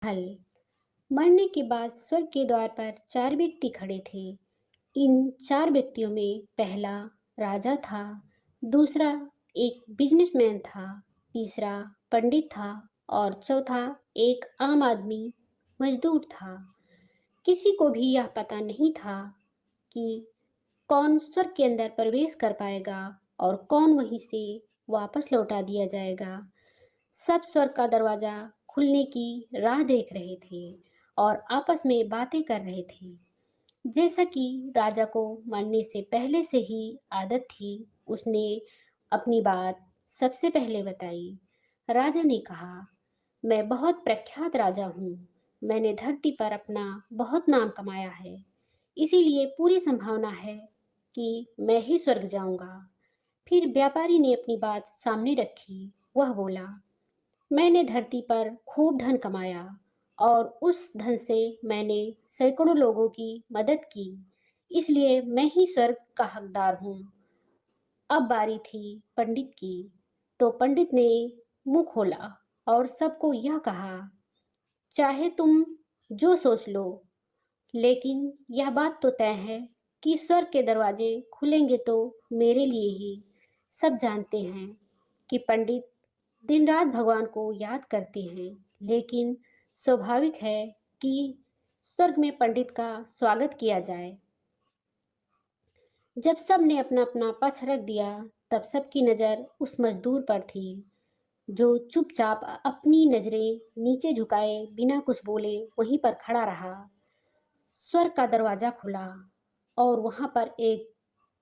हल। मरने के बाद स्वर्ग के द्वार पर चार व्यक्ति खड़े थे। इन चार व्यक्तियों में पहला राजा था, दूसरा एक बिजनेसमैन था, तीसरा पंडित था और चौथा एक आम आदमी मजदूर था। किसी को भी यह पता नहीं था कि कौन स्वर्ग के अंदर प्रवेश कर पाएगा और कौन वहीं से वापस लौटा दिया जाएगा। सब स्वर्ग का दरवाजा खुलने की राह देख रहे थे और आपस में बातें कर रहे थे। जैसा कि राजा को मरने से पहले से ही आदत थी, उसने अपनी बात सबसे पहले बताई। राजा ने कहा, मैं बहुत प्रख्यात राजा हूँ। मैंने धरती पर अपना बहुत नाम कमाया है, इसीलिए पूरी संभावना है कि मैं ही स्वर्ग जाऊंगा। फिर व्यापारी ने अपनी बात सामने रखी। वह बोला, मैंने धरती पर खूब धन कमाया और उस धन से मैंने सैकड़ों लोगों की मदद की, इसलिए मैं ही स्वर्ग का हकदार हूँ। अब बारी थी पंडित की। तो पंडित ने मुंह खोला और सबको यह कहा, चाहे तुम जो सोच लो, लेकिन यह बात तो तय है कि स्वर्ग के दरवाजे खुलेंगे तो मेरे लिए ही। सब जानते हैं कि पंडित दिन रात भगवान को याद करते हैं, लेकिन स्वाभाविक है कि स्वर्ग में पंडित का स्वागत किया जाए। जब सब ने अपना अपना पक्ष रख दिया, तब सबकी नज़र उस मजदूर पर थी जो चुपचाप अपनी नजरें नीचे झुकाए बिना कुछ बोले वहीं पर खड़ा रहा। स्वर्ग का दरवाजा खुला और वहां पर एक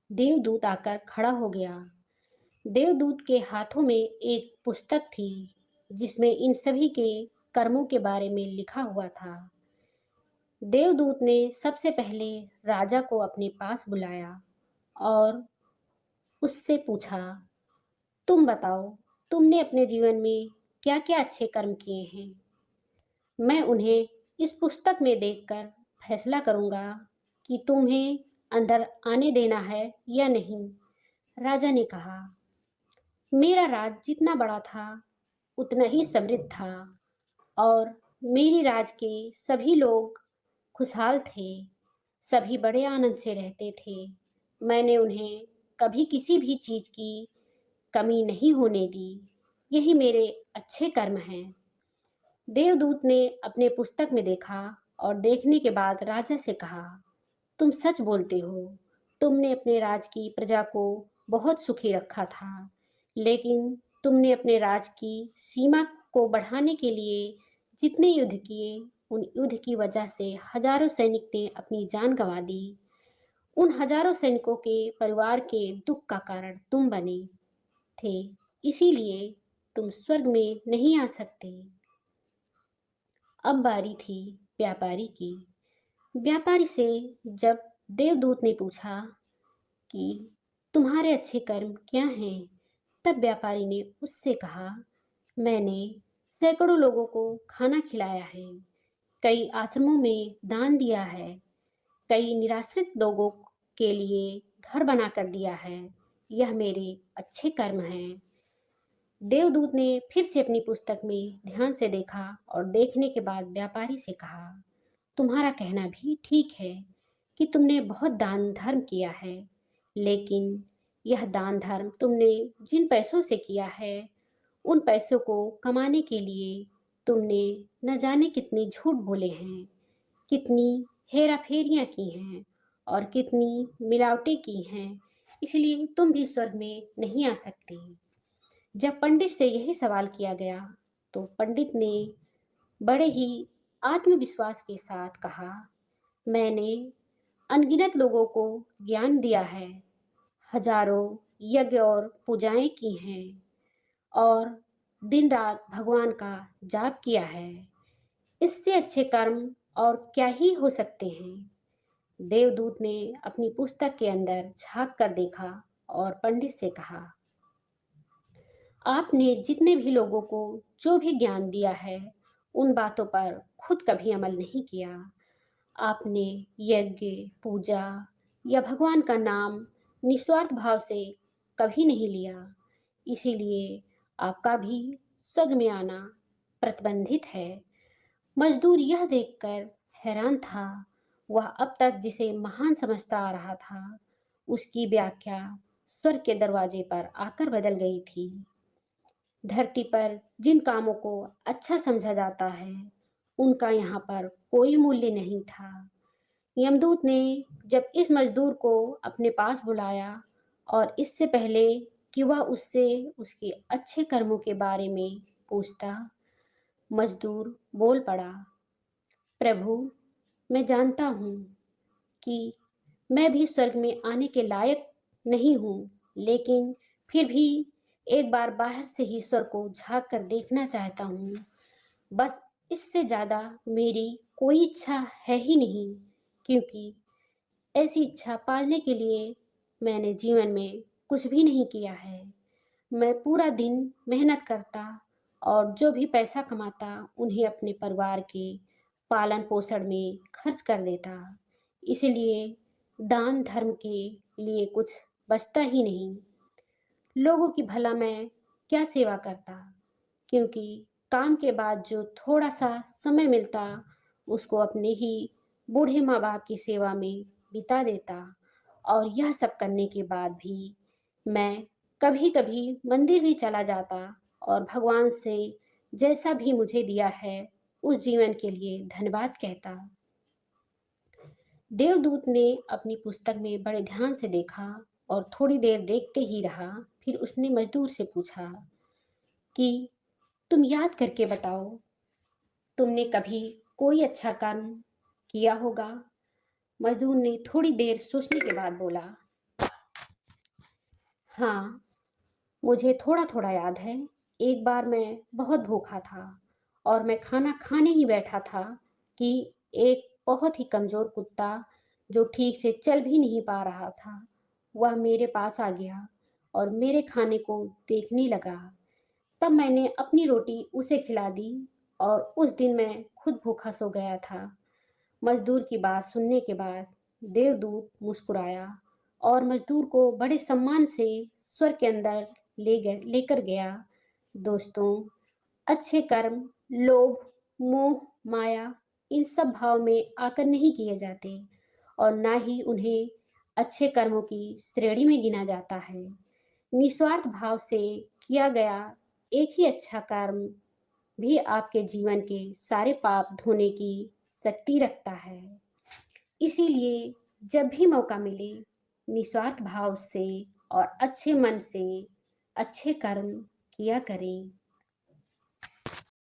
देवदूत आकर खड़ा हो गया। देवदूत के हाथों में एक पुस्तक थी जिसमें इन सभी के कर्मों के बारे में लिखा हुआ था। देवदूत ने सबसे पहले राजा को अपने पास बुलाया और उससे पूछा, तुम बताओ, तुमने अपने जीवन में क्या क्या अच्छे कर्म किए हैं? मैं उन्हें इस पुस्तक में देखकर फैसला करूंगा कि तुम्हें अंदर आने देना है या नहीं। राजा ने कहा, मेरा राज जितना बड़ा था उतना ही समृद्ध था और मेरी राज के सभी लोग खुशहाल थे। सभी बड़े आनंद से रहते थे। मैंने उन्हें कभी किसी भी चीज की कमी नहीं होने दी। यही मेरे अच्छे कर्म हैं। देवदूत ने अपने पुस्तक में देखा और देखने के बाद राजा से कहा, तुम सच बोलते हो। तुमने अपने राज की प्रजा को बहुत सुखी रखा था, लेकिन तुमने अपने राज की सीमा को बढ़ाने के लिए जितने युद्ध किए, उन युद्ध की वजह से हजारों सैनिक ने अपनी जान गंवा दी। उन हजारों सैनिकों के परिवार के दुख का कारण तुम बने थे, इसीलिए तुम स्वर्ग में नहीं आ सकते। अब बारी थी व्यापारी की। व्यापारी से जब देवदूत ने पूछा कि तुम्हारे अच्छे कर्म क्या हैं, तब व्यापारी ने उससे कहा, मैंने सैकड़ों लोगों को खाना खिलाया है, कई आश्रमों में दान दिया है, कई निराश्रित लोगों के लिए घर बना कर दिया है। यह मेरे अच्छे कर्म हैं। देवदूत ने फिर से अपनी पुस्तक में ध्यान से देखा और देखने के बाद व्यापारी से कहा, तुम्हारा कहना भी ठीक है कि तुमने बहुत दान धर्म किया है, लेकिन यह दान धर्म तुमने जिन पैसों से किया है, उन पैसों को कमाने के लिए तुमने न जाने कितने झूठ बोले हैं, कितनी हेरा फेरियां की हैं और कितनी मिलावटें की हैं, इसलिए तुम भी स्वर्ग में नहीं आ सकते। जब पंडित से यही सवाल किया गया, तो पंडित ने बड़े ही आत्मविश्वास के साथ कहा, मैंने अनगिनत लोगों को ज्ञान दिया है, हजारों यज्ञ और पूजाएं की हैं और दिन रात भगवान का जाप किया है। इससे अच्छे कर्म और क्या ही हो सकते हैं। देवदूत ने अपनी पुस्तक के अंदर झांक कर देखा और पंडित से कहा, आपने जितने भी लोगों को जो भी ज्ञान दिया है, उन बातों पर खुद कभी अमल नहीं किया। आपने यज्ञ, पूजा या भगवान का नाम निस्वार्थ भाव से कभी नहीं लिया, इसीलिए आपका भी स्वर्ग में आना प्रतिबंधित है। मजदूर यह देखकर हैरान था। वह अब तक जिसे महान समझता आ रहा था, उसकी व्याख्या स्वर्ग के दरवाजे पर आकर बदल गई थी। धरती पर जिन कामों को अच्छा समझा जाता है, उनका यहाँ पर कोई मूल्य नहीं था। यमदूत ने जब इस मजदूर को अपने पास बुलाया और इससे पहले कि वह उससे उसके अच्छे कर्मों के बारे में पूछता, मजदूर बोल पड़ा, प्रभु, मैं जानता हूँ कि मैं भी स्वर्ग में आने के लायक नहीं हूँ, लेकिन फिर भी एक बार बाहर से ही स्वर्ग को झांक कर देखना चाहता हूँ। बस इससे ज़्यादा मेरी कोई इच्छा है ही नहीं, क्योंकि ऐसी इच्छा पालने के लिए मैंने जीवन में कुछ भी नहीं किया है। मैं पूरा दिन मेहनत करता और जो भी पैसा कमाता उन्हें अपने परिवार के पालन पोषण में खर्च कर देता। इसलिए दान धर्म के लिए कुछ बचता ही नहीं। लोगों की भला मैं क्या सेवा करता, क्योंकि काम के बाद जो थोड़ा सा समय मिलता उसको अपने ही बूढ़े माँ बाप की सेवा में बिता देता। और यह सब करने के बाद भी मैं कभी कभी मंदिर भी चला जाता और भगवान से जैसा भी मुझे दिया है उस जीवन के लिए धन्यवाद कहता। देवदूत ने अपनी पुस्तक में बड़े ध्यान से देखा और थोड़ी देर देखते ही रहा। फिर उसने मजदूर से पूछा कि तुम याद करके बताओ, तुमने कभी कोई अच्छा काम किया होगा? मजदूर ने थोड़ी देर सोचने के बाद बोला, हाँ, मुझे थोड़ा थोड़ा याद है। एक बार मैं बहुत भूखा था और मैं खाना खाने ही बैठा था कि एक बहुत ही कमज़ोर कुत्ता, जो ठीक से चल भी नहीं पा रहा था, वह मेरे पास आ गया और मेरे खाने को देखने लगा। तब मैंने अपनी रोटी उसे खिला दी और उस दिन मैं खुद भूखा सो गया था। मजदूर की बात सुनने के बाद देवदूत मुस्कुराया और मजदूर को बड़े सम्मान से स्वर्ग के अंदर लेकर गया। दोस्तों, अच्छे कर्म लोभ, मोह, माया, इन सब भाव में आकर नहीं किए जाते और ना ही उन्हें अच्छे कर्मों की श्रेणी में गिना जाता है। निस्वार्थ भाव से किया गया एक ही अच्छा कर्म भी आपके जीवन के सारे पाप धोने की शक्ति रखता है। इसीलिए जब भी मौका मिले, निस्वार्थ भाव से और अच्छे मन से अच्छे कर्म किया करें।